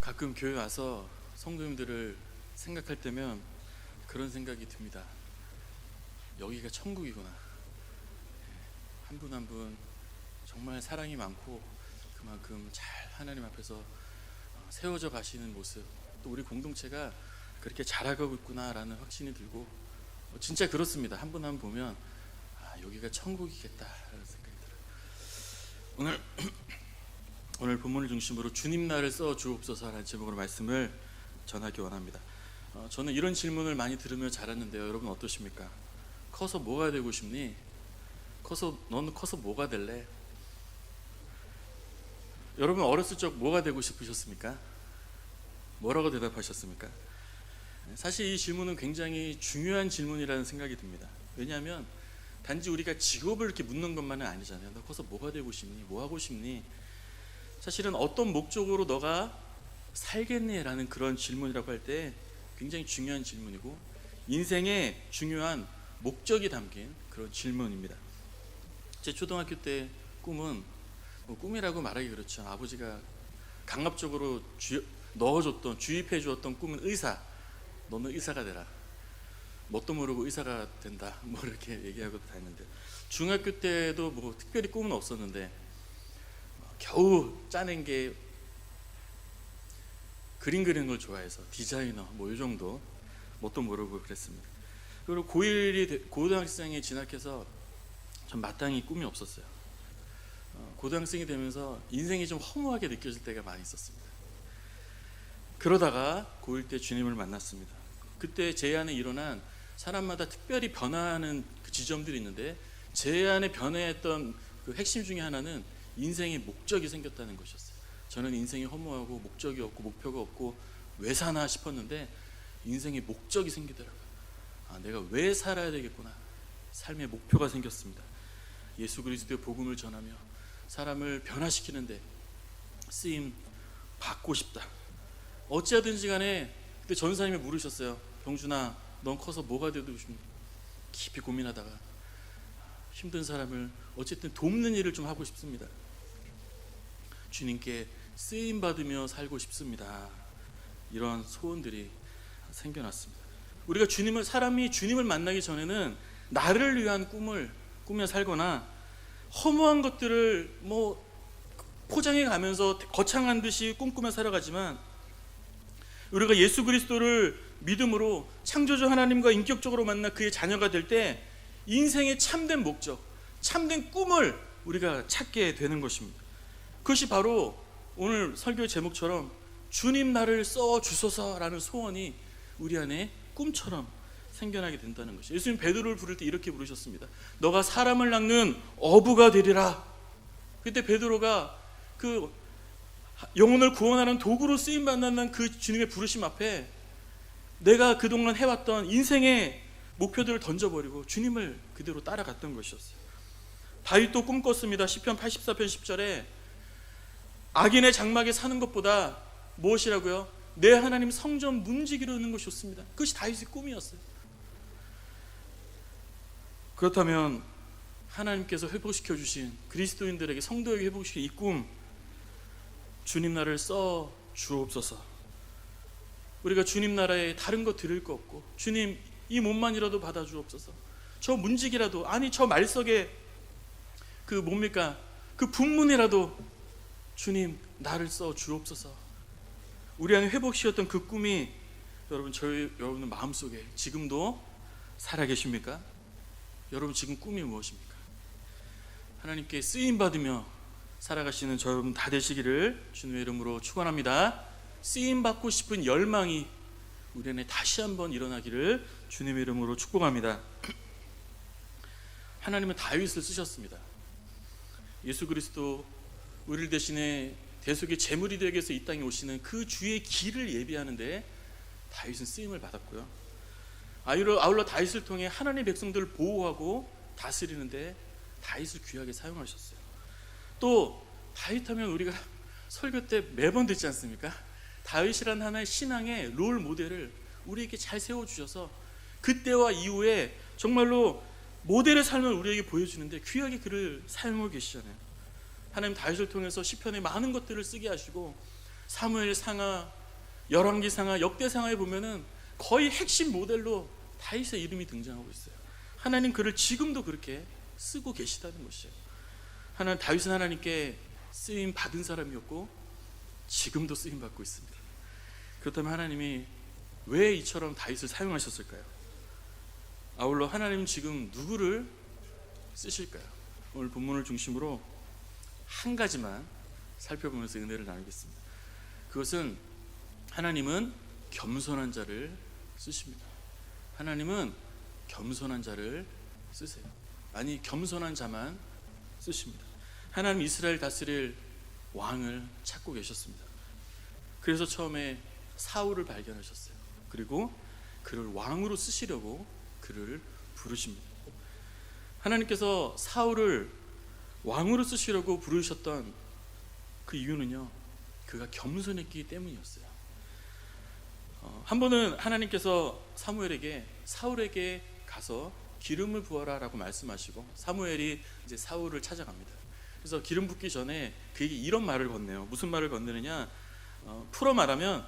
가끔 교회 와서 성도님들을 생각할 때면 그런 생각이 듭니다. 여기가 천국이구나. 한 분 한 분 정말 사랑이 많고 그만큼 잘 하나님 앞에서 세워져 가시는 모습, 또 우리 공동체가 그렇게 자라가고 있구나라는 확신이 들고 진짜 그렇습니다. 한 분 한 분 보면 여기가 천국이겠다라는 생각이 들어요. 오늘 본문을 중심으로 주님 나를 써 주옵소서라는 제목으로 말씀을 전하기 원합니다. 저는 이런 질문을 많이 들으며 자랐는데요. 여러분 어떠십니까? 커서 뭐가 되고 싶니? 너는 커서 뭐가 될래? 여러분 어렸을 적 뭐가 되고 싶으셨습니까? 뭐라고 대답하셨습니까? 사실 이 질문은 굉장히 중요한 질문이라는 생각이 듭니다. 왜냐하면 단지 우리가 직업을 이렇게 묻는 것만은 아니잖아요. 너 커서 뭐가 되고 싶니? 뭐 하고 싶니? 사실은 어떤 목적으로 너가 살겠니? 라는 그런 질문이라고 할 때 굉장히 중요한 질문이고 인생의 중요한 목적이 담긴 그런 질문입니다. 제 초등학교 때 꿈은 꿈이라고 말하기 그렇죠. 아버지가 강압적으로 넣어줬던, 주입해 주었던 꿈은 의사. 너는 의사가 되라. 뭣도 모르고 의사가 된다. 뭐 이렇게 얘기하고 다녔는데 중학교 때도 뭐 특별히 꿈은 없었는데 겨우 짜낸 게 그림 그리는 걸 좋아해서 디자이너 뭐 이 정도, 뭣도 모르고 그랬습니다. 그리고 고1이 고등학생에 진학해서 전 마땅히 꿈이 없었어요. 고등학생이 되면서 인생이 좀 허무하게 느껴질 때가 많이 있었습니다. 그러다가 고1 때 주님을 만났습니다. 그때 제 안에 일어난 사람마다 특별히 변화하는 그 지점들이 있는데 제 안에 변화했던 그 핵심 중에 하나는 인생의 목적이 생겼다는 것이었어요. 저는 인생이 허무하고 목적이 없고 목표가 없고 왜 사나 싶었는데 인생의 목적이 생기더라고요. 내가 왜 살아야 되겠구나. 삶의 목표가 생겼습니다. 예수 그리스도의 복음을 전하며 사람을 변화시키는데 쓰임 받고 싶다. 어찌하든지 간에 그때 전사님이 물으셨어요. 병준아, 넌 커서 뭐가 되고 싶니? 깊이 고민하다가 힘든 사람을 어쨌든 돕는 일을 좀 하고 싶습니다. 주님께 쓰임 받으며 살고 싶습니다. 이런 소원들이 생겨났습니다. 우리가 사람이 주님을 만나기 전에는 나를 위한 꿈을 꾸며 살거나 허무한 것들을 포장해 가면서 거창한 듯이 꿈꾸며 살아가지만 우리가 예수 그리스도를 믿음으로 창조주 하나님과 인격적으로 만나 그의 자녀가 될 때 인생의 참된 목적, 참된 꿈을 우리가 찾게 되는 것입니다. 그것이 바로 오늘 설교의 제목처럼 주님 나를 써 주소서라는 소원이 우리 안에 꿈처럼 생겨나게 된다는 것이죠. 예수님 베드로를 부를 때 이렇게 부르셨습니다. 너가 사람을 낚는 어부가 되리라. 그때 베드로가 그 영혼을 구원하는 도구로 쓰임 받는 그 주님의 부르심 앞에 내가 그동안 해왔던 인생의 목표들을 던져버리고 주님을 그대로 따라갔던 것이었어요. 다윗도 꿈꿨습니다. 시편 84편 10절에 악인의 장막에 사는 것보다 무엇이라고요? 내 하나님 성전 문지기로 있는 것이 좋습니다. 그것이 다윗의 꿈이었어요. 그렇다면 하나님께서 회복시켜 주신 그리스도인들에게, 성도에게 회복시킨 이 꿈, 주님 나라를 써 주옵소서. 우리가 주님 나라에 다른 거 드릴 거 없고 주님 이 몸만이라도 받아 주옵소서. 저 문지기라도, 아니 저 말석에 그 뭡니까? 그 분문이라도 주님 나를 써 주옵소서. 우리 안에 회복시켰던 그 꿈이 여러분 마음속에 지금도 살아계십니까? 여러분 지금 꿈이 무엇입니까? 하나님께 쓰임받으며 살아가시는 저 여러분 다 되시기를 주님의 이름으로 축원합니다. 쓰임받고 싶은 열망이 우리 안에 다시 한번 일어나기를 주님의 이름으로 축복합니다. 하나님은 다윗을 쓰셨습니다. 예수 그리스도 우리를 대신해 대속의 제물이 되기 위해서 이 땅에 오시는 그 주의 길을 예비하는데 다윗은 쓰임을 받았고요. 아울러 다윗을 통해 하나님의 백성들을 보호하고 다스리는데 다윗을 귀하게 사용하셨어요. 또 다윗하면 우리가 설교 때 매번 듣지 않습니까? 다윗이란 하나의 신앙의 롤 모델을 우리에게 잘 세워주셔서 그때와 이후에 정말로 모델의 삶을 우리에게 보여주는데 귀하게 그를 사용하고 계시잖아요. 하나님 다윗을 통해서 시편에 많은 것들을 쓰게 하시고 사무엘상하, 열왕기상하, 역대상하에 보면은 거의 핵심 모델로 다윗의 이름이 등장하고 있어요. 하나님 그를 지금도 그렇게 쓰고 계시다는 것이에요. 다윗은 하나님께 쓰임 받은 사람이었고 지금도 쓰임 받고 있습니다. 그렇다면 하나님이 왜 이처럼 다윗을 사용하셨을까요? 아울러 하나님은 지금 누구를 쓰실까요? 오늘 본문을 중심으로 한 가지만 살펴보면서 은혜를 나누겠습니다. 그것은 하나님은 겸손한 자를 쓰십니다. 하나님은 겸손한 자를 쓰세요. 아니, 겸손한 자만 쓰십니다. 하나님 이스라엘 다스릴 왕을 찾고 계셨습니다. 그래서 처음에 사울을 발견하셨어요. 그리고 그를 왕으로 쓰시려고 그를 부르십니다. 하나님께서 사울을 왕으로 쓰시려고 부르셨던 그 이유는요, 그가 겸손했기 때문이었어요. 한 번은 하나님께서 사울에게 가서 기름을 부어라 라고 말씀하시고 사무엘이 이제 사울을 찾아갑니다. 그래서 기름 붓기 전에 그에게 이런 말을 건네요. 무슨 말을 건네느냐, 풀어 말하면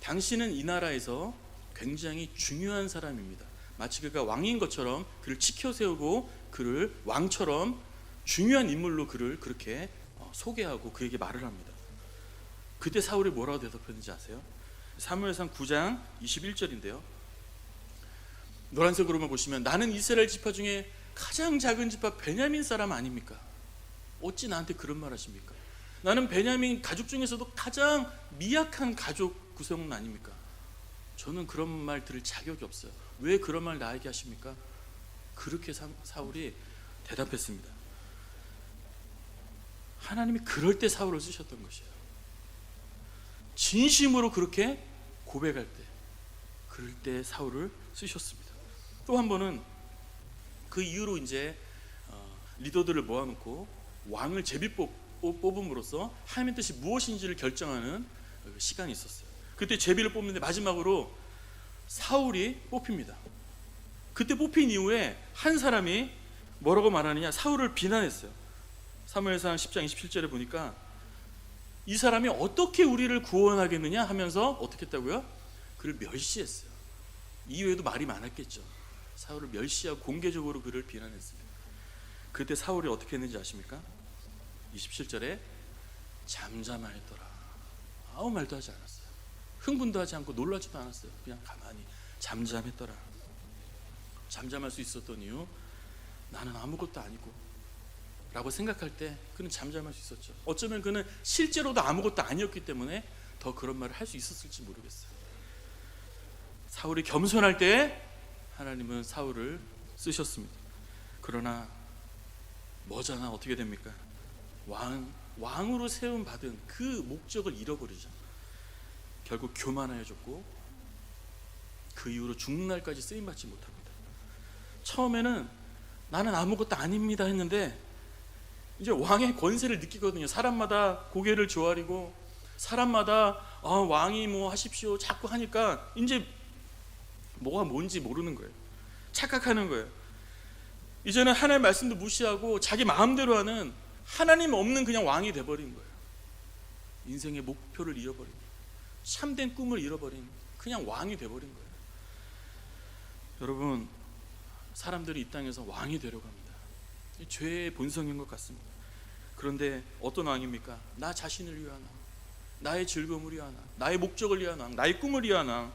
당신은 이 나라에서 굉장히 중요한 사람입니다. 마치 그가 왕인 것처럼 그를 지켜 세우고 그를 왕처럼 중요한 인물로 그를 그렇게 소개하고 그에게 말을 합니다. 그때 사울이 뭐라고 대답했는지 아세요? 사무엘상 9장 21절인데요. 노란색으로만 보시면 나는 이스라엘 지파 중에 가장 작은 지파 베냐민 사람 아닙니까? 어찌 나한테 그런 말 하십니까? 나는 베냐민 가족 중에서도 가장 미약한 가족 구성원 아닙니까? 저는 그런 말 들을 자격이 없어요. 왜 그런 말 나에게 하십니까? 그렇게 사울이 대답했습니다. 하나님이 그럴 때 사울을 쓰셨던 것이에요. 진심으로 그렇게 고백할 때, 그럴 때 사울을 쓰셨습니다. 또 한 번은 그 이후로 이제 리더들을 모아놓고 왕을 제비 뽑음으로써 하나님의 뜻이 무엇인지를 결정하는 시간이 있었어요. 그때 제비를 뽑는데 마지막으로 사울이 뽑힙니다. 그때 뽑힌 이후에 한 사람이 뭐라고 말하느냐, 사울을 비난했어요. 사무엘상 10장 27절에 보니까 이 사람이 어떻게 우리를 구원하겠느냐 하면서 어떻게 했다고요? 그를 멸시했어요. 이외에도 말이 많았겠죠. 사울을 멸시하고 공개적으로 그를 비난했습니다. 그때 사울이 어떻게 했는지 아십니까? 27절에 잠잠하였더라. 아무 말도 하지 않았어요. 흥분도 하지 않고 놀라지도 않았어요. 그냥 가만히 잠잠했더라. 잠잠할 수 있었던 이유, 나는 아무것도 아니고 라고 생각할 때 그는 잠잠할 수 있었죠. 어쩌면 그는 실제로도 아무것도 아니었기 때문에 더 그런 말을 할 수 있었을지 모르겠어요. 사울이 겸손할 때 하나님은 사울을 쓰셨습니다. 그러나 머지않아 어떻게 됩니까? 왕으로 세움 받은 그 목적을 잃어버리죠. 결국 교만하여졌고 그 이후로 죽는 날까지 쓰임받지 못합니다. 처음에는 나는 아무것도 아닙니다 했는데 이제 왕의 권세를 느끼거든요. 사람마다 고개를 조아리고 사람마다 왕이 뭐 하십시오 자꾸 하니까 이제 뭐가 뭔지 모르는 거예요. 착각하는 거예요. 이제는 하나님의 말씀도 무시하고 자기 마음대로 하는, 하나님 없는 그냥 왕이 돼버린 거예요. 인생의 목표를 잃어버린, 참된 꿈을 잃어버린 그냥 왕이 돼버린 거예요. 여러분, 사람들이 이 땅에서 왕이 되려고 합니다. 죄의 본성인 것 같습니다. 그런데 어떤 왕입니까? 나 자신을 위한 왕, 나의 즐거움을 위한 왕, 나의 목적을 위한 왕, 나의 꿈을 위한 왕,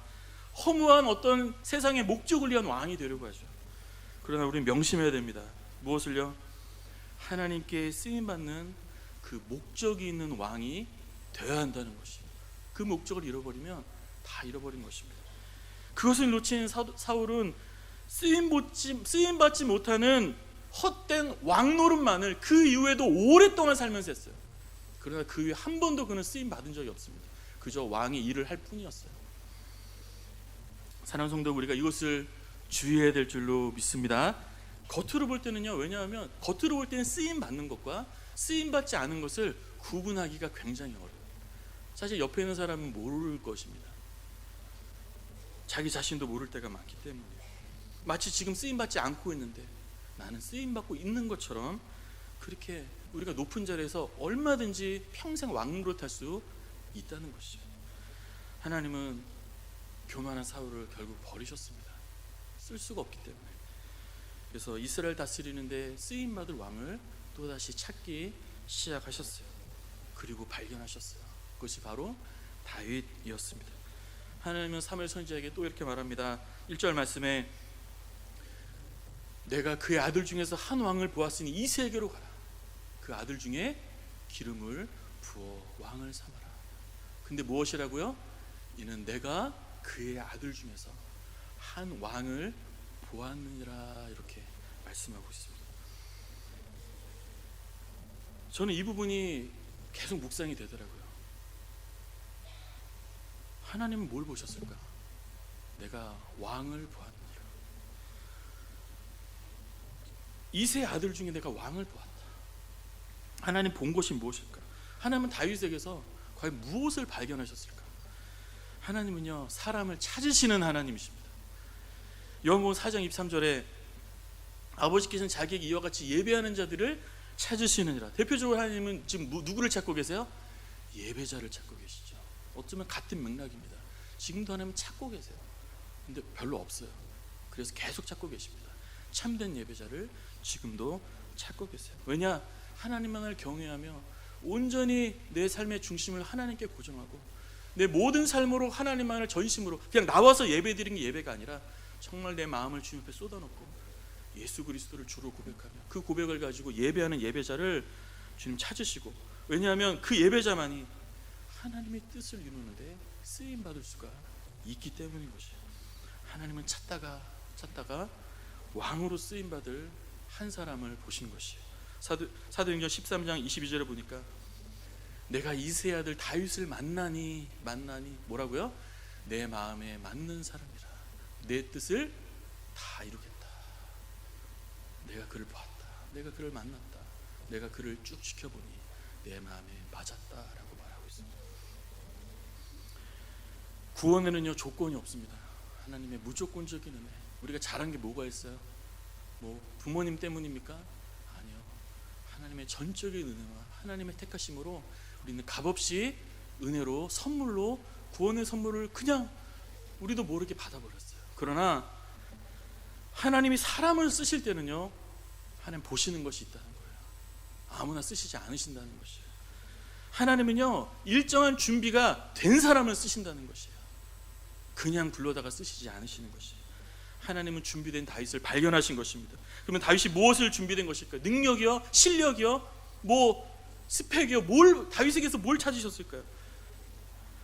허무한 어떤 세상의 목적을 위한 왕이 되려고 하죠. 그러나 우리는 명심해야 됩니다. 무엇을요? 하나님께 쓰임받는 그 목적이 있는 왕이 되어야 한다는 것이에요. 그 목적을 잃어버리면 다 잃어버린 것입니다. 그것을 놓친 사울은 쓰임받지 못하는 헛된 왕노릇만을 그 이후에도 오랫동안 살면서 했어요. 그러나 그 이후에 한 번도 그는 쓰임받은 적이 없습니다. 그저 왕의 일을 할 뿐이었어요. 사랑하는 성도, 우리가 이것을 주의해야 될 줄로 믿습니다. 겉으로 볼 때는요, 왜냐하면 겉으로 볼 때는 쓰임받는 것과 쓰임받지 않은 것을 구분하기가 굉장히 어려워요. 사실 옆에 있는 사람은 모를 것입니다. 자기 자신도 모를 때가 많기 때문에 마치 지금 쓰임받지 않고 있는데 나는 쓰임받고 있는 것처럼 그렇게 우리가 높은 자리에서 얼마든지 평생 왕노릇할 수 있다는 것이죠. 하나님은 교만한 사울을 결국 버리셨습니다. 쓸 수가 없기 때문에. 그래서 이스라엘 다스리는데 쓰임받을 왕을 또다시 찾기 시작하셨어요. 그리고 발견하셨어요. 그것이 바로 다윗이었습니다. 하나님은 사무엘 선지자에게 또 이렇게 말합니다. 1절 말씀에 내가 그의 아들 중에서 한 왕을 보았으니 이새에게로 가라. 그 아들 중에 기름을 부어 왕을 삼아라. 근데 무엇이라고요? 이는 내가 그의 아들 중에서 한 왕을 보았느니라, 이렇게 말씀하고 있습니다. 저는 이 부분이 계속 묵상이 되더라고요. 하나님은 뭘 보셨을까? 내가 왕을 보았느니라. 이새의 아들 중에 내가 왕을 보았다. 하나님 본 것이 무엇일까? 하나님은 다윗에게서 과연 무엇을 발견하셨을까? 하나님은요, 사람을 찾으시는 하나님이십니다. 요한복음 4장 23절에 아버지께서는 자기에게 이와 같이 예배하는 자들을 찾으시느니라. 대표적으로 하나님은 지금 누구를 찾고 계세요? 예배자를 찾고 계시죠. 어쩌면 같은 맥락입니다. 지금도 하나님은 찾고 계세요. 근데 별로 없어요. 그래서 계속 찾고 계십니다. 참된 예배자를 지금도 찾고 계세요. 왜냐? 하나님만을 경외하며 온전히 내 삶의 중심을 하나님께 고정하고 내 모든 삶으로 하나님만을 전심으로 그냥 나와서 예배드리는 게 예배가 아니라 정말 내 마음을 주님 앞에 쏟아놓고 예수 그리스도를 주로 고백하며 그 고백을 가지고 예배하는 예배자를 주님 찾으시고, 왜냐하면 그 예배자만이 하나님의 뜻을 이루는데 쓰임받을 수가 있기 때문인 것이에요. 하나님은 찾다가 왕으로 쓰임받을 한 사람을 보신 것이에요. 사도행전 13장 22절에 보니까 내가 이새의 아들 다윗을 만나니 뭐라고요? 내 마음에 맞는 사람이라. 내 뜻을 다 이루겠다. 내가 그를 보았다. 내가 그를 만났다. 내가 그를 쭉 지켜보니 내 마음에 맞았다라고 말하고 있습니다. 구원에는요, 조건이 없습니다. 하나님의 무조건적인 은혜. 우리가 잘한 게 뭐가 있어요? 뭐 부모님 때문입니까? 아니요. 하나님의 전적인 은혜와 하나님의 택하심으로 우리는 값없이 은혜로 선물로 구원의 선물을 그냥 우리도 모르게 받아버렸어요. 그러나 하나님이 사람을 쓰실 때는요, 하나님 보시는 것이 있다는 거예요. 아무나 쓰시지 않으신다는 것이에요. 하나님은요, 일정한 준비가 된 사람을 쓰신다는 것이에요. 그냥 불러다가 쓰시지 않으시는 것이에요. 하나님은 준비된 다윗을 발견하신 것입니다. 그러면 다윗이 무엇을 준비된 것일까요? 능력이요? 실력이요? 뭐 스펙이요? 다윗에게서 뭘 찾으셨을까요?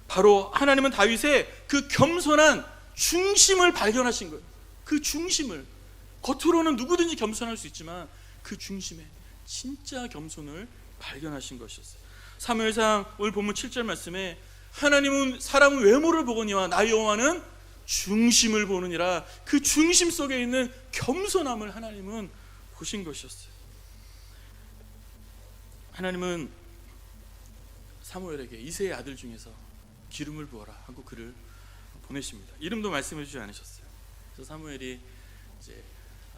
바로 하나님은 다윗의 그 겸손한 중심을 발견하신 거예요. 그 중심을, 겉으로는 누구든지 겸손할 수 있지만 그 중심에 진짜 겸손을 발견하신 것이었어요. 사무엘상 오늘 본문 7절 말씀에 하나님은 사람은 외모를 보거니와 나 여호와는 중심을 보느니라. 그 중심 속에 있는 겸손함을 하나님은 보신 것이었어요. 하나님은 사무엘에게 이새의 아들 중에서 기름을 부어라 하고 그를 보내십니다. 이름도 말씀해 주지 않으셨어요. 그래서 사무엘이 이제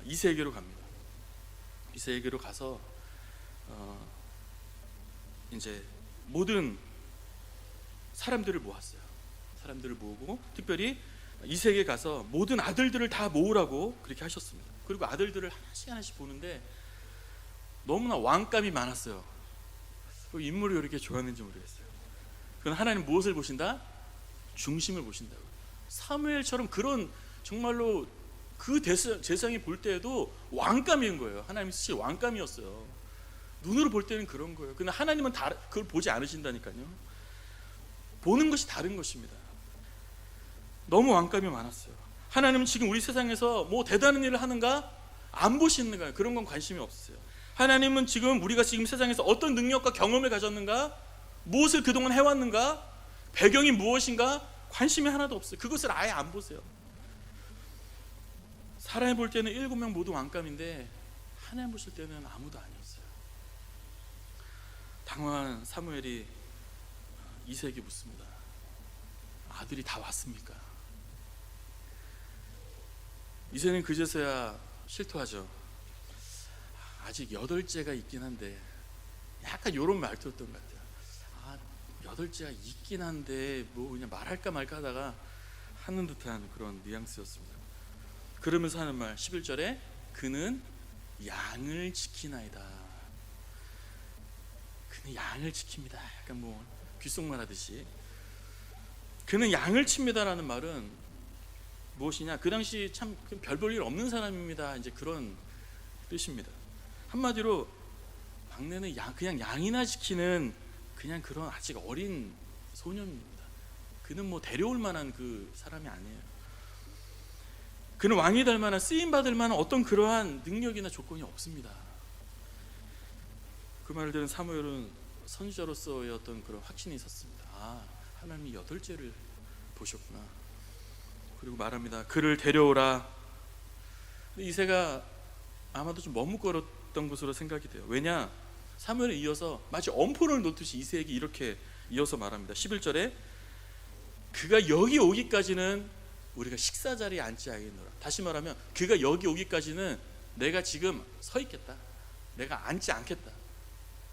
이새에게로 갑니다. 이새에게로 가서 이제 모든 사람들을 모았어요. 사람들을 모으고 특별히 이새에게 가서 모든 아들들을 다 모으라고 그렇게 하셨습니다. 그리고 아들들을 하나씩 보는데 너무나 왕감이 많았어요. 그 인물을 이렇게 좋아하는지 모르겠어요. 그건 하나님 무엇을 보신다? 중심을 보신다고. 사무엘처럼 그런 정말로 그 제사장이 볼 때에도 왕감인 거예요. 하나님이 쓰실 왕감이었어요. 눈으로 볼 때는 그런 거예요. 근데 하나님은 그걸 보지 않으신다니까요. 보는 것이 다른 것입니다. 너무 왕감이 많았어요. 하나님은 지금 우리 세상에서 뭐 대단한 일을 하는가? 안 보시는 거예요. 그런 건 관심이 없어요. 하나님은 지금 우리가 지금 세상에서 어떤 능력과 경험을 가졌는가? 무엇을 그동안 해왔는가? 배경이 무엇인가? 관심이 하나도 없어요. 그것을 아예 안 보세요. 사람이 볼 때는 7명 모두 왕감인데 하나님 보실 때는 아무도 아니었어요. 당황한 사무엘이 이새에게 묻습니다. 아들이 다 왔습니까? 이새는 그제서야 실토하죠. 아직 8째가 있긴 한데, 약간 이런 말투였던 것 같아요. 8째가 있긴 한데 뭐 그냥 말할까 말까 하다가 하는 듯한 그런 뉘앙스였습니다. 그러면서 하는 말 11절에 그는 양을 지키나이다. 그는 양을 지킵니다. 약간 뭐 귓속말 하듯이 그는 양을 칩니다라는 말은 무엇이냐? 그 당시 참 별 볼 일 없는 사람입니다. 이제 그런 뜻입니다. 한마디로 막내는 그냥 양이나 지키는 그냥 그런 아직 어린 소년입니다. 그는 뭐 데려올 만한 그 사람이 아니에요. 그는 왕이 될 만한 쓰임 받을 만한 어떤 그러한 능력이나 조건이 없습니다. 그 말을 들은 사무엘은 선지자로서의 어떤 그런 확신이 있었습니다. 아, 하나님이 8째를 보셨구나. 그리고 말합니다. 그를 데려오라. 이새가 아마도 좀 머뭇거렸던 것으로 생각이 돼요. 왜냐? 사무엘에 이어서 마치 엄포를 놓듯이 이새에게 이렇게 이어서 말합니다. 11절에 그가 여기 오기까지는 우리가 식사 자리에 앉지 않겠노라. 다시 말하면 그가 여기 오기까지는 내가 지금 서 있겠다. 내가 앉지 않겠다.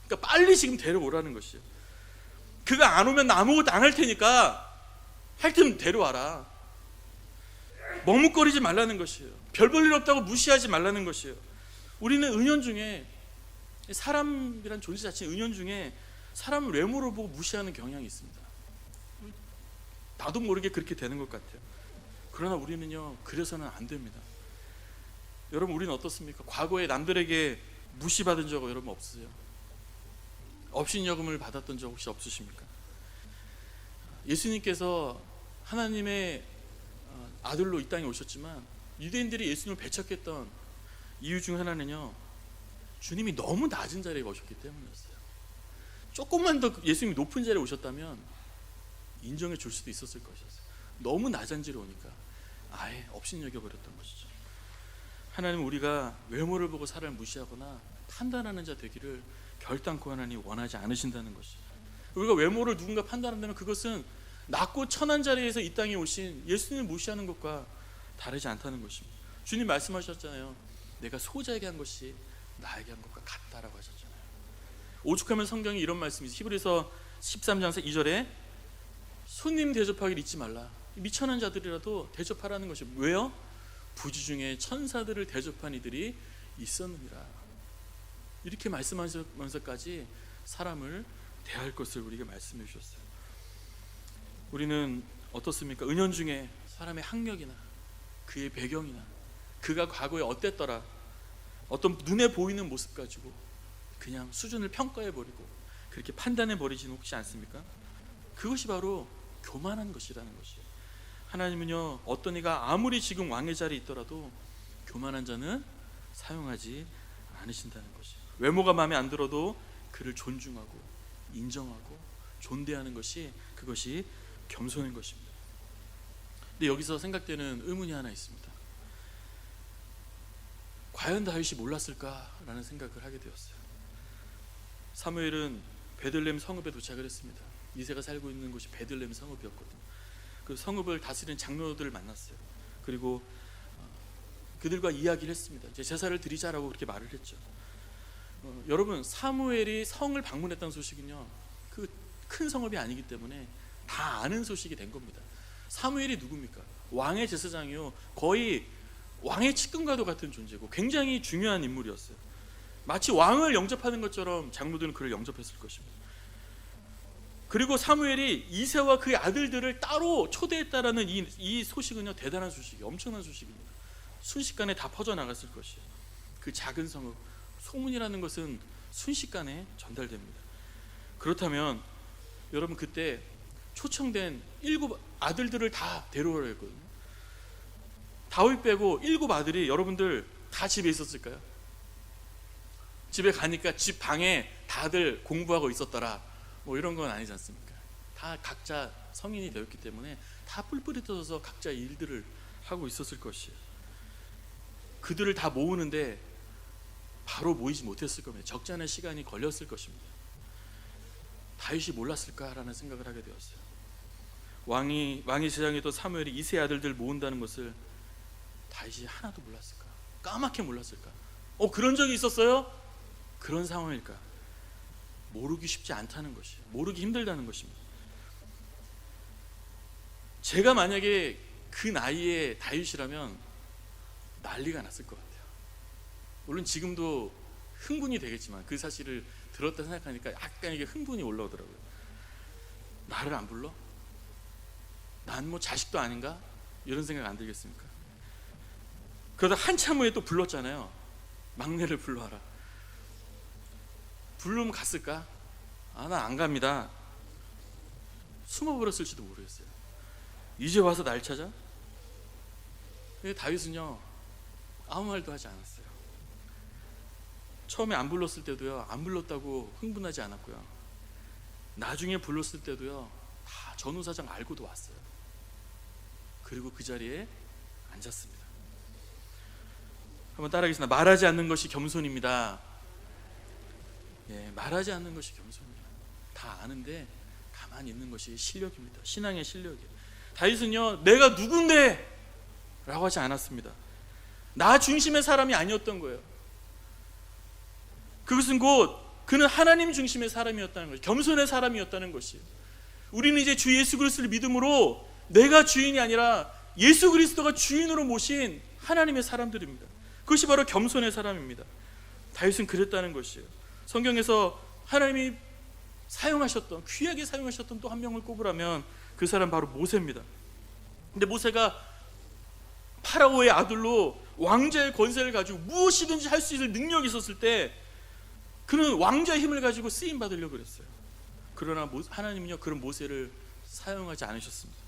그러니까 빨리 지금 데려오라는 것이에요. 그가 안 오면 나 아무것도 안 할 테니까 하여튼 데려와라. 머뭇거리지 말라는 것이에요. 별 볼 일 없다고 무시하지 말라는 것이에요. 우리는 은연중에 사람이란 존재 자체는 은연중에 사람을 외모를 보고 무시하는 경향이 있습니다. 나도 모르게 그렇게 되는 것 같아요. 그러나 우리는요, 그래서는 안 됩니다. 여러분, 우리는 어떻습니까? 과거에 남들에게 무시받은 적 여러분 없으세요? 업신여금을 받았던 적 혹시 없으십니까? 예수님께서 하나님의 아들로 이 땅에 오셨지만 유대인들이 예수님을 배척했던 이유 중 하나는요, 주님이 너무 낮은 자리에 오셨기 때문이었어요. 조금만 더 예수님이 높은 자리에 오셨다면 인정해 줄 수도 있었을 것이었어요. 너무 낮은 자리에 오니까 아예 업신여겨버렸던 것이죠. 하나님은 우리가 외모를 보고 사람을 무시하거나 판단하는 자 되기를 결단코 하나님 원하지 않으신다는 것이죠. 우리가 외모를 누군가 판단한다면 그것은 낮고 천한 자리에서 이 땅에 오신 예수님을 무시하는 것과 다르지 않다는 것입니다. 주님 말씀하셨잖아요. 내가 소자에게 한 것이 나에게 한 것과 같다라고 하셨잖아요. 오죽하면 성경이 이런 말씀이죠. 히브리서 13장 2절에 손님 대접하기를 잊지 말라. 미천한 자들이라도 대접하라는 것이 왜요? 부지 중에 천사들을 대접한 이들이 있었느니라. 이렇게 말씀하시면서까지 사람을 대할 것을 우리에게 말씀해 주셨어요. 우리는 어떻습니까? 은연중에 사람의 학력이나 그의 배경이나 그가 과거에 어땠더라, 어떤 눈에 보이는 모습 가지고 그냥 수준을 평가해버리고 그렇게 판단해버리지는 혹시 않습니까? 그것이 바로 교만한 것이라는 것이에요. 하나님은요, 어떤 이가 아무리 지금 왕의 자리에 있더라도 교만한 자는 사용하지 않으신다는 것이에요. 외모가 마음에 안 들어도 그를 존중하고 인정하고 존대하는 것이, 그것이 겸손한 것입니다. 근데 여기서 생각되는 의문이 하나 있습니다. 과연 다윗이 몰랐을까라는 생각을 하게 되었어요. 사무엘은 베들레헴 성읍에 도착을 했습니다. 이새가 살고 있는 곳이 베들레헴 성읍이었거든요. 그 성읍을 다스리는 장로들을 만났어요. 그리고 그들과 이야기를 했습니다. 이제 제사를 드리자라고 그렇게 말을 했죠. 여러분, 사무엘이 성을 방문했다는 소식은요, 그 큰 성읍이 아니기 때문에 다 아는 소식이 된 겁니다. 사무엘이 누굽니까? 왕의 제사장이요, 거의 왕의 측근과도 같은 존재고 굉장히 중요한 인물이었어요. 마치 왕을 영접하는 것처럼 장로들은 그를 영접했을 것입니다. 그리고 사무엘이 이새와 그의 아들들을 따로 초대했다라는 이 소식은요, 대단한 소식이에요. 엄청난 소식입니다. 순식간에 다 퍼져나갔을 것이에요. 그 작은 성읍, 소문이라는 것은 순식간에 전달됩니다. 그렇다면 여러분, 그때 초청된 7 아들들을 다 데려오라 했거든요. 다윗 빼고 7 아들이 여러분들 다 집에 있었을까요? 집에 가니까 집 방에 다들 공부하고 있었더라, 뭐 이런 건 아니지 않습니까? 다 각자 성인이 되었기 때문에 다 뿔뿔이 뜯어서 각자 일들을 하고 있었을 것이에요. 그들을 다 모으는데 바로 모이지 못했을 겁니다. 적잖은 시간이 걸렸을 것입니다. 다윗이 몰랐을까라는 생각을 하게 되었어요. 왕이 제장이던 사무엘이 이세 아들들 모은다는 것을 다윗이 하나도 몰랐을까? 까맣게 몰랐을까? 그런 적이 있었어요? 그런 상황일까? 모르기 쉽지 않다는 것이에요. 모르기 힘들다는 것입니다. 제가 만약에 그 나이에 다윗이라면 난리가 났을 것 같아요. 물론 지금도 흥분이 되겠지만 그 사실을 들었다 생각하니까 약간 이게 흥분이 올라오더라고요. 나를 안 불러? 난 뭐 자식도 아닌가? 이런 생각 안 들겠습니까? 그러다 한참 후에 또 불렀잖아요. 막내를 불러와라. 부르면 갔을까? 난 안 갑니다. 숨어버렸을지도 모르겠어요. 이제 와서 날 찾아? 다윗은요 아무 말도 하지 않았어요. 처음에 안 불렀을 때도요 안 불렀다고 흥분하지 않았고요, 나중에 불렀을 때도요 다 전후사정 알고도 왔어요. 그리고 그 자리에 앉았습니다. 한번 따라하겠습니다. 말하지 않는 것이 겸손입니다. 예, 말하지 않는 것이 겸손입니다. 다 아는데 가만히 있는 것이 실력입니다. 신앙의 실력이에요. 다윗은요 내가 누군데 라고 하지 않았습니다. 나 중심의 사람이 아니었던 거예요. 그것은 곧 그는 하나님 중심의 사람이었다는 것이에요. 겸손의 사람이었다는 것이에요. 우리는 이제 주 예수 그리스도를 믿음으로 내가 주인이 아니라 예수 그리스도가 주인으로 모신 하나님의 사람들입니다. 그것이 바로 겸손의 사람입니다. 다윗은 그랬다는 것이에요. 성경에서 하나님이 사용하셨던, 귀하게 사용하셨던 또 한 명을 꼽으라면 그 사람 바로 모세입니다. 근데 모세가 파라오의 아들로 왕자의 권세를 가지고 무엇이든지 할 수 있을 능력이 있었을 때 그는 왕자의 힘을 가지고 쓰임 받으려고 그랬어요. 그러나 하나님은요 그런 모세를 사용하지 않으셨습니다.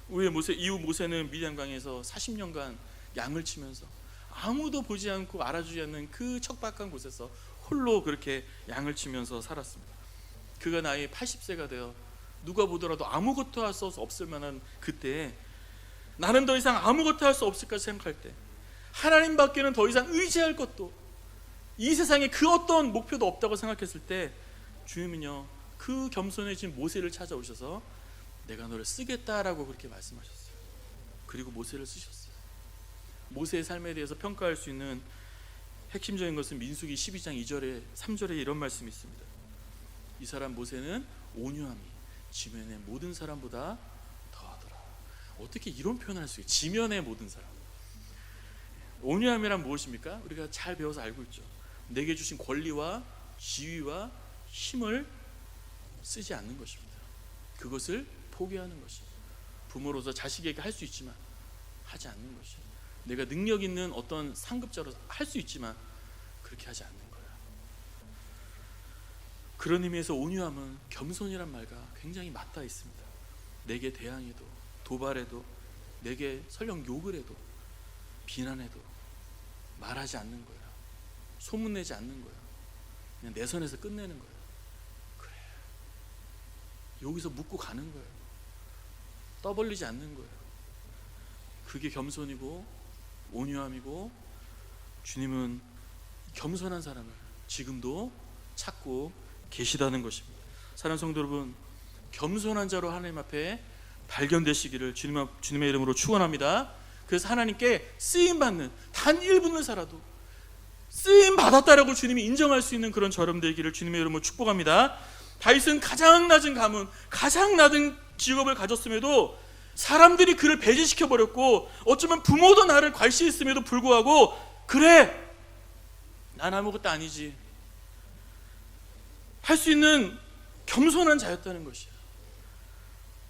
이후 모세는 미디안강에서 40년간 양을 치면서 아무도 보지 않고 알아주지 않는 그 척박한 곳에서 홀로 그렇게 양을 치면서 살았습니다. 그가 나이 80세가 되어 누가 보더라도 아무것도 할 수 없을 만한 그때에 나는 더 이상 아무것도 할 수 없을까 생각할 때, 하나님밖에는 더 이상 의지할 것도, 이 세상에 그 어떤 목표도 없다고 생각했을 때 주님은요 그 겸손해진 모세를 찾아오셔서 내가 너를 쓰겠다라고 그렇게 말씀하셨어요. 그리고 모세를 쓰셨어요. 모세의 삶에 대해서 평가할 수 있는 핵심적인 것은 민수기 12장 2절에 3절에 이런 말씀이 있습니다. 이 사람 모세는 온유함이 지면의 모든 사람보다 더하더라. 어떻게 이런 표현을 할 수 있어요? 지면의 모든 사람. 온유함이란 무엇입니까? 우리가 잘 배워서 알고 있죠. 내게 주신 권리와 지위와 힘을 쓰지 않는 것입니다. 그것을 포기하는 것입니다. 부모로서 자식에게 할 수 있지만 하지 않는 것이에요. 내가 능력 있는 어떤 상급자로 할 수 있지만 그렇게 하지 않는 거예요. 그런 의미에서 온유함은 겸손이란 말과 굉장히 맞닿아 있습니다. 내게 대항해도, 도발해도, 내게 설령 욕을 해도, 비난해도 말하지 않는 거예요. 소문내지 않는 거예요. 그냥 내 선에서 끝내는 거예요. 그래, 여기서 묻고 가는 거예요. 떠벌리지 않는 거예요. 그게 겸손이고 온유함이고, 주님은 겸손한 사람을 지금도 찾고 계시다는 것입니다. 사랑하는 성도 여러분, 겸손한 자로 하나님 앞에 발견되시기를 주님의 이름으로 축원합니다. 그래서 하나님께 쓰임받는 단 1분을 살아도 쓰임받았다라고 주님이 인정할 수 있는 그런 저럼 되기를 주님의 이름으로 축복합니다. 다윗은 가장 낮은 가문, 가장 낮은 직업을 가졌음에도 사람들이 그를 배제시켜버렸고, 어쩌면 부모도 나를 괄시했음에도 불구하고 그래, 난 아무것도 아니지 할 수 있는 겸손한 자였다는 것이에요.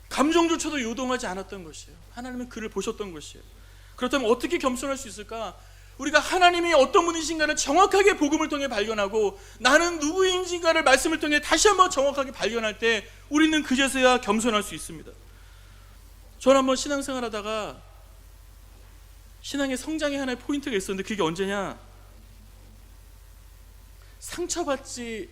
감정조차도 요동하지 않았던 것이에요. 하나님은 그를 보셨던 것이에요. 그렇다면 어떻게 겸손할 수 있을까? 우리가 하나님이 어떤 분이신가를 정확하게 복음을 통해 발견하고 나는 누구인지가를 말씀을 통해 다시 한번 정확하게 발견할 때 우리는 그제서야 겸손할 수 있습니다. 저는 한번 신앙생활 하다가 신앙의 성장의 하나의 포인트가 있었는데, 그게 언제냐, 상처받을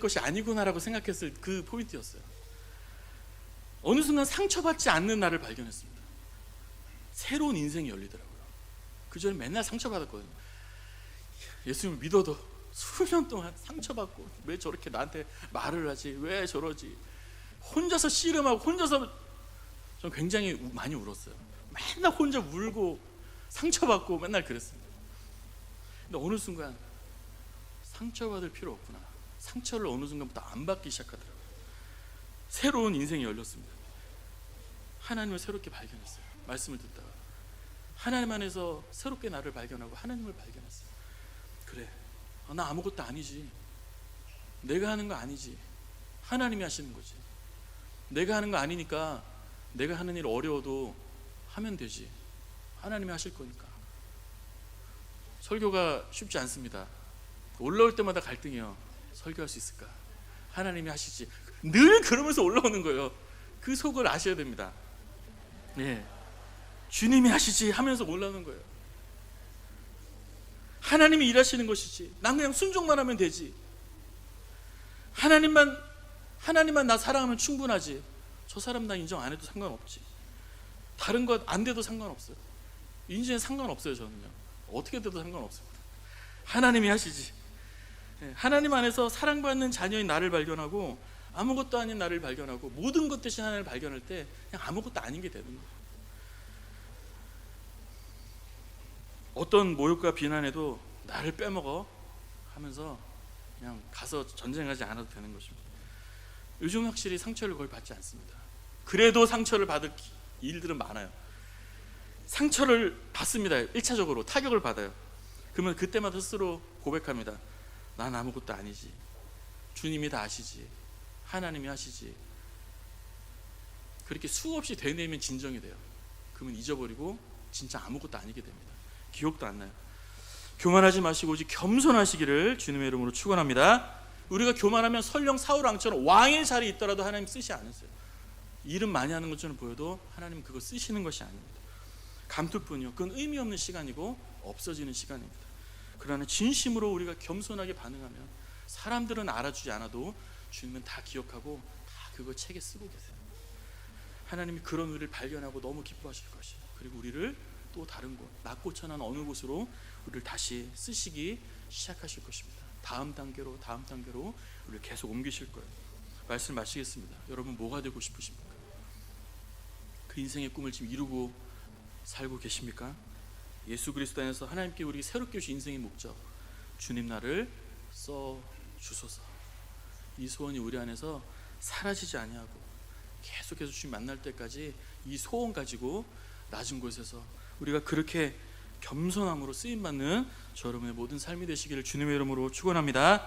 것이 아니구나라고 생각했을 그 포인트였어요. 어느 순간 상처받지 않는 나를 발견했습니다. 새로운 인생이 열리더라고요. 그전에 맨날 상처받았거든요. 예수님을 믿어도 수년 동안 상처받고, 왜 저렇게 나한테 말을 하지, 왜 저러지, 혼자서 씨름하고 혼자서, 전 굉장히 많이 울었어요. 맨날 혼자 울고 상처받고 맨날 그랬습니다. 근데 어느 순간 상처받을 필요 없구나, 상처를 어느 순간부터 안 받기 시작하더라고요. 새로운 인생이 열렸습니다. 하나님을 새롭게 발견했어요. 말씀을 듣다가 하나님 안에서 새롭게 나를 발견하고 하나님을 발견했어요. 그래, 나 아무것도 아니지. 내가 하는 거 아니지. 하나님이 하시는 거지. 내가 하는 거 아니니까 내가 하는 일 어려워도 하면 되지. 하나님이 하실 거니까. 설교가 쉽지 않습니다. 올라올 때마다 갈등이에요. 설교할 수 있을까? 하나님이 하시지. 늘 그러면서 올라오는 거예요. 그 속을 아셔야 됩니다. 네. 주님이 하시지 하면서 올라오는 거예요. 하나님이 일하시는 것이지. 난 그냥 순종만 하면 되지. 하나님만 나 사랑하면 충분하지. 저 사람 나 인정 안 해도 상관없지. 다른 것 안 돼도 상관없어요. 인생에 상관없어요. 저는요. 어떻게 돼도 상관없습니다. 하나님이 하시지. 하나님 안에서 사랑받는 자녀인 나를 발견하고 아무것도 아닌 나를 발견하고 모든 것 대신 하나님을 발견할 때 그냥 아무것도 아닌 게 되는 거예요. 어떤 모욕과 비난에도 나를 빼먹어 하면서 그냥 가서 전쟁하지 않아도 되는 것입니다. 요즘 확실히 상처를 거의 받지 않습니다. 그래도 상처를 받을 일들은 많아요. 상처를 받습니다. 1차적으로 타격을 받아요. 그러면 그때마다 스스로 고백합니다. 난 아무것도 아니지. 주님이 다 아시지. 하나님이 하시지. 그렇게 수없이 되뇌면 진정이 돼요. 그러면 잊어버리고 진짜 아무것도 아니게 됩니다. 기억도 안 나요. 교만하지 마시고 오직 겸손하시기를 주님의 이름으로 축원합니다. 우리가 교만하면 설령 사울 왕처럼 왕의 자리에 있더라도 하나님 쓰시 않으세요. 일은 많이 하는 것처럼 보여도 하나님 그거 쓰시는 것이 아닙니다. 감투뿐이요. 그건 의미 없는 시간이고 없어지는 시간입니다. 그러나 진심으로 우리가 겸손하게 반응하면 사람들은 알아주지 않아도 주님은 다 기억하고 다 그거 책에 쓰고 계세요. 하나님이 그런 우리를 발견하고 너무 기뻐하실 것이에요. 그리고 우리를 또 다른 곳, 낙고천한 어느 곳으로 우리를 다시 쓰시기 시작하실 것입니다. 다음 단계로 우리를 계속 옮기실 거예요. 말씀 마치겠습니다. 여러분 뭐가 되고 싶으십니까? 그 인생의 꿈을 지금 이루고 살고 계십니까? 예수 그리스도 안에서 하나님께 우리 새롭게 주신 인생의 목적, 주님 나를 써 주소서. 이 소원이 우리 안에서 사라지지 아니하고 계속해서 주님 만날 때까지 이 소원 가지고 낮은 곳에서 우리가 그렇게 겸손함으로 쓰임받는 저 여러분의 모든 삶이 되시기를 주님의 이름으로 축원합니다.